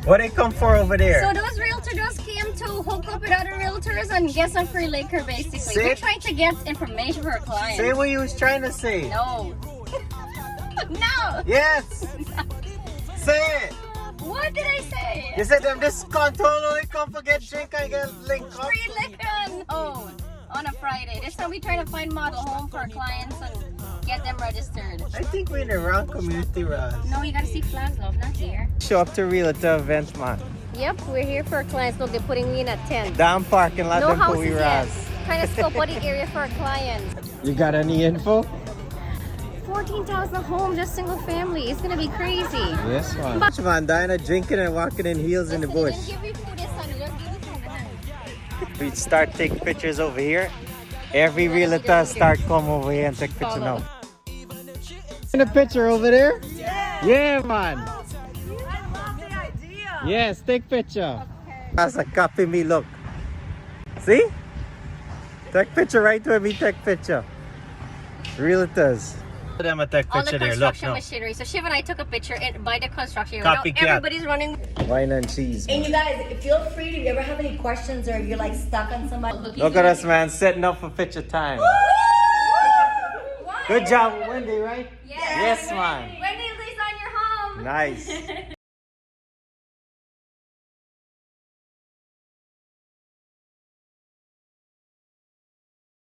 What they come for over there? So those realtors just came to hook up with other realtors and get some free liquor, basically. Say- We're trying to get information for our clients. Say what you was trying to say. No. No. Yes. Say it. What did I say? You said them this control only come for get drink and get link up. Free liquor. No. On a Friday. This time we try to find model home for our clients and get them registered. I think we're in the wrong community, Raz. No, you gotta see flags, love, not here. Show up to realtor event, man. Yep, we're here for our clients. Look, they're putting me in a tent. Down parking lot, No them put houses we yet. Raz. Trying to scope out the area for our clients. You got any info? 14,000 home, just single family. It's gonna be crazy. Yes, man. But man, Diana drinking and walking in heels in the bush. They didn't give you food this time. They don't give you food. We start taking pictures over here. Every realtor start come over here and take picture now. In the picture over there? Yeah. Yeah, man. I love the idea. Yes, take picture. That's a copy me look. See? Take picture right where me take picture. Realtors. Them a take All the picture there. Look, construction no. machinery. So Shiv and I took a picture by the construction area. Now Copycat. everybody's running. Wine and cheese. And you guys, feel free to, if you ever have any questions or you're like stuck on somebody. Look at us, man, setting up for picture time. Good job, Wendy, right? Yes. Yes, man. Wendy, at least on your home. Nice.